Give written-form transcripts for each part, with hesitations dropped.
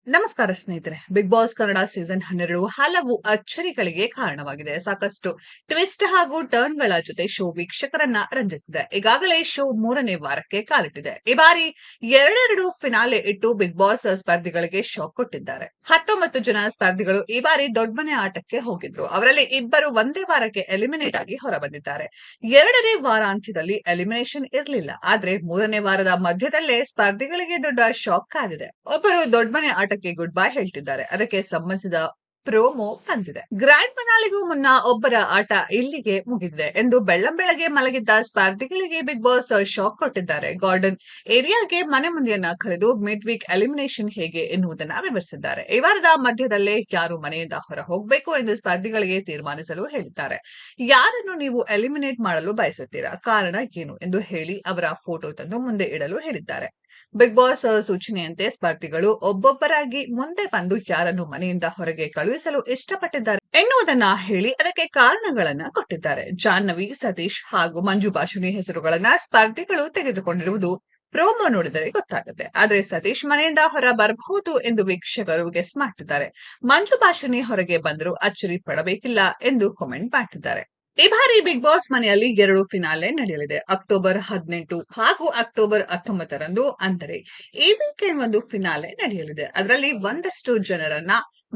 ನಮಸ್ಕಾರ ಸ್ನೇಹಿತರೆ. Big boss Kannada season 12 ಹಲವು ಅಚ್ಚರಿಗಳಿಗೆ ಕಾರಣವಾಗಿದೆ. ಸಾಕಷ್ಟು ಟ್ವಿಸ್ಟ್ ಹಾಗೂ ಟರ್ನ್‌ಗಳ ಜೊತೆ ಶೋ ವೀಕ್ಷಕರನ್ನ ರಂಜಿಸಿದೆ. ಈಗಾಗಲೇ ಶೋ 3ನೇ ವಾರಕ್ಕೆ ಕಾಲಿಟ್ಟಿದೆ. ಈ ಬಾರಿ ಎರಡೆರಡು ಫಿನಾಲೆ ಇಟ್ಟು ಬಿಗ್ ಬಾಸ್ ಸ್ಪರ್ಧಿಗಳಿಗೆ ಶಾಕ್ ಕೊಟ್ಟಿದ್ದಾರೆ. 19 ಜನ ಸ್ಪರ್ಧಿಗಳು ಈ ಬಾರಿ ದೊಡ್ಡಮನೆ ಆಟಕ್ಕೆ ಹೋಗಿದ್ರು. ಅವರಲ್ಲಿ ಇಬ್ಬರು ಒಂದೇ ವಾರಕ್ಕೆ ಎಲಿಮಿನೇಟ್ ಆಗಿ ಹೊರಬಂದಿದ್ದಾರೆ. 2ನೇ ವಾರಾಂತ್ಯದಲ್ಲಿ ಎಲಿಮಿನೇಷನ್ ಇರಲಿಲ್ಲ. ಆದ್ರೆ 3ನೇ ವಾರದ ಮಧ್ಯದಲ್ಲೇ ಸ್ಪರ್ಧಿಗಳಿಗೆ ದೊಡ್ಡ ಶಾಕ್ ಕಾದಿದೆ. ಒಬ್ಬರು ದೊಡ್ಡಮನೆ ಆಟಕ್ಕೆ ಗುಡ್ ಬೈ ಹೇಳ್ತಿದ್ದಾರೆ. ಅದಕ್ಕೆ ಸಂಬಂಧಿಸಿದ ಪ್ರೋಮೋ ಬಂದಿದೆ. ಗ್ರ್ಯಾಂಡ್ ಫಿನಾಲೆಗೂ ಮುನ್ನ ಒಬ್ಬರ ಆಟ ಇಲ್ಲಿಗೆ ಮುಗಿದಿದೆ ಎಂದು ಬೆಳ್ಳಂಬೆಳಗ್ಗೆ ಮಲಗಿದ್ದ ಸ್ಪರ್ಧಿಗಳಿಗೆ ಬಿಗ್ ಬಾಸ್ ಶಾಕ್ ಕೊಟ್ಟಿದ್ದಾರೆ. ಗಾರ್ಡನ್ ಏರಿಯಾಗೆ ಮನೆ ಮಂದಿಯನ್ನ ಕರೆದು ಮಿಡ್ ವೀಕ್ ಎಲಿಮಿನೇಷನ್ ಹೇಗೆ ಎನ್ನುವುದನ್ನ ವಿವರಿಸಿದ್ದಾರೆ. ಈ ವಾರದ ಮಧ್ಯದಲ್ಲೇ ಯಾರು ಮನೆಯಿಂದ ಹೊರ ಹೋಗಬೇಕು ಎಂದು ಸ್ಪರ್ಧಿಗಳಿಗೆ ತೀರ್ಮಾನಿಸಲು ಹೇಳಿದ್ದಾರೆ. ಯಾರನ್ನು ನೀವು ಎಲಿಮಿನೇಟ್ ಮಾಡಲು ಬಯಸುತ್ತೀರಾ, ಕಾರಣ ಏನು ಎಂದು ಹೇಳಿ ಅವರ ಫೋಟೋ ತಂದು ಮುಂದೆ ಇಡಲು ಹೇಳಿದ್ದಾರೆ. ಬಿಗ್ ಬಾಸ್ ಸೂಚನೆಯಂತೆ ಸ್ಪರ್ಧಿಗಳು ಒಬ್ಬೊಬ್ಬರಾಗಿ ಮುಂದೆ ಬಂದು ಯಾರನ್ನು ಮನೆಯಿಂದ ಹೊರಗೆ ಕಳುಹಿಸಲು ಇಷ್ಟಪಟ್ಟಿದ್ದಾರೆ ಎನ್ನುವುದನ್ನ ಹೇಳಿ ಅದಕ್ಕೆ ಕಾರಣಗಳನ್ನ ಕೊಟ್ಟಿದ್ದಾರೆ. ಜಾಹ್ನವಿ, ಸತೀಶ್ ಹಾಗೂ ಮಂಜು ಭಾಷಿಣಿ ಹೆಸರುಗಳನ್ನ ಸ್ಪರ್ಧಿಗಳು ತೆಗೆದುಕೊಂಡಿರುವುದು ಪ್ರೋಮೋ ನೋಡಿದರೆ ಗೊತ್ತಾಗುತ್ತೆ. ಆದ್ರೆ ಸತೀಶ್ ಮನೆಯಿಂದ ಹೊರ ಬರಬಹುದು ಎಂದು ವೀಕ್ಷಕರು ಗೆಸ್ ಮಾಡ್ತಿದ್ದಾರೆ. ಮಂಜು ಭಾಷಿಣಿ ಹೊರಗೆ ಬಂದರೂ ಅಚ್ಚರಿ ಪಡಬೇಕಿಲ್ಲ ಎಂದು ಕಾಮೆಂಟ್ ಮಾಡ್ತಿದ್ದಾರೆ. ಈ ಬಾರಿ ಬಿಗ್ ಬಾಸ್ ಮನೆಯಲ್ಲಿ 2 ಫಿನಾಲೆ ನಡೆಯಲಿದೆ. ಅಕ್ಟೋಬರ್ 18 ಹಾಗೂ ಅಕ್ಟೋಬರ್ 19ರಂದು, ಅಂದರೆ ಈ ವೀಕೆಂಡ್ ಒಂದು ಫಿನಾಲೆ ನಡೆಯಲಿದೆ. ಅದರಲ್ಲಿ ಒಂದಷ್ಟು ಜನರನ್ನ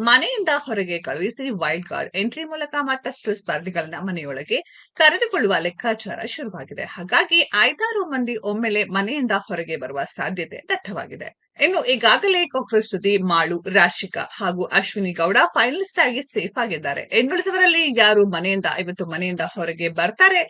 ಮನೆಯಿಂದ ಹೊರಗೆ ಕಳುಹಿಸಿ ವೈಲ್ಡ್ ಕಾರ್ಡ್ ಎಂಟ್ರಿ ಮೂಲಕ ಮತ್ತಷ್ಟು ಸ್ಪರ್ಧಿಗಳನ್ನ ಮನೆಯೊಳಗೆ ಕರೆದುಕೊಳ್ಳುವ ಲೆಕ್ಕಾಚಾರ ಶುರುವಾಗಿದೆ. ಹಾಗಾಗಿ 5-6 ಮಂದಿ ಒಮ್ಮೆಲೆ ಮನೆಯಿಂದ ಹೊರಗೆ ಬರುವ ಸಾಧ್ಯತೆ ದಟ್ಟವಾಗಿದೆ. ಇನ್ನು ಈಗಾಗಲೇ ಕಾಕ್ರೋಚ್ ಸುದ್ದಿ ಮಾಳು, ರಾಶಿಕಾ ಹಾಗೂ ಅಶ್ವಿನಿ ಗೌಡ ಫೈನಲಿಸ್ಟ್ ಆಗಿ ಸೇಫ್ ಆಗಿದ್ದಾರೆ. ಇನ್ನುಳಿದವರಲ್ಲಿ ಯಾರು ಇವತ್ತು ಮನೆಯಿಂದ ಹೊರಗೆ ಬರ್ತಾರೆ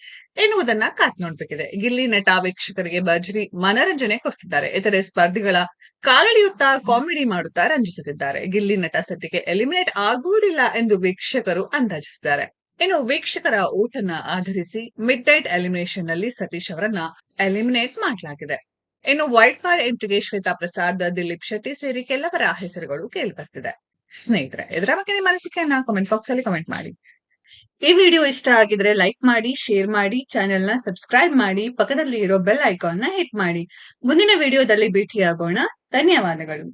ಎನ್ನುವುದನ್ನ ಕಾತ್ ನೋಡ್ಬೇಕಿದೆ. ಗಿಲ್ಲಿ ನಟ ವೀಕ್ಷಕರಿಗೆ ಭರ್ಜರಿ ಮನರಂಜನೆ ಕೊಡ್ತಿದ್ದಾರೆ. ಇತರೆ ಸ್ಪರ್ಧಿಗಳ ಕಾಲೆಳೆಯುತ್ತಾ ಕಾಮಿಡಿ ಮಾಡುತ್ತಾ ರಂಜಿಸುತ್ತಿದ್ದಾರೆ. ಗಿಲ್ಲಿ ನಟ ಸದ್ಯಕ್ಕೆ ಎಲಿಮಿನೇಟ್ ಆಗುವುದಿಲ್ಲ ಎಂದು ವೀಕ್ಷಕರು ಅಂದಾಜಿಸಿದ್ದಾರೆ. ಇನ್ನು ವೀಕ್ಷಕರ ಓಟನ್ನ ಆಧರಿಸಿ ಮಿಡ್ ನೈಟ್ ಎಲಿಮಿನೇಷನ್ ನಲ್ಲಿ ಸತೀಶ್ ಅವರನ್ನ ಎಲಿಮಿನೇಟ್ ಮಾಡಲಾಗಿದೆ. ಇನ್ನು ವೈಲ್ಡ್ ಕಾರ್ಡ್ ಎಂಟ್ರಿಗೆ ಶ್ವೇತಾ ಪ್ರಸಾದ್, ದಿಲೀಪ್ ಶೆಟ್ಟಿ ಸೇರಿ ಕೆಲವರ ಹೆಸರುಗಳು ಕೇಳಿಬರ್ತಿದೆ. ಸ್ನೇಹಿತರೆ, ಇದರ ಬಗ್ಗೆ ನಿಮ್ಮ ಅನಿಸಿಕೆಯನ್ನ ಕಾಮೆಂಟ್ ಬಾಕ್ಸ್ ಅಲ್ಲಿ ಕಮೆಂಟ್ ಮಾಡಿ. ಈ ವಿಡಿಯೋ ಇಷ್ಟ ಆಗಿದ್ರೆ ಲೈಕ್ ಮಾಡಿ, ಶೇರ್ ಮಾಡಿ, ಚಾನೆಲ್ ನ ಸಬ್ಸ್ಕ್ರೈಬ್ ಮಾಡಿ, ಪಕ್ಕದಲ್ಲಿ ಇರೋ ಬೆಲ್ ಐಕಾನ್ ನ ಹಿಟ್ ಮಾಡಿ. ಮುಂದಿನ ವಿಡಿಯೋದಲ್ಲಿ ಭೇಟಿಯಾಗೋಣ. ಧನ್ಯವಾದಗಳು.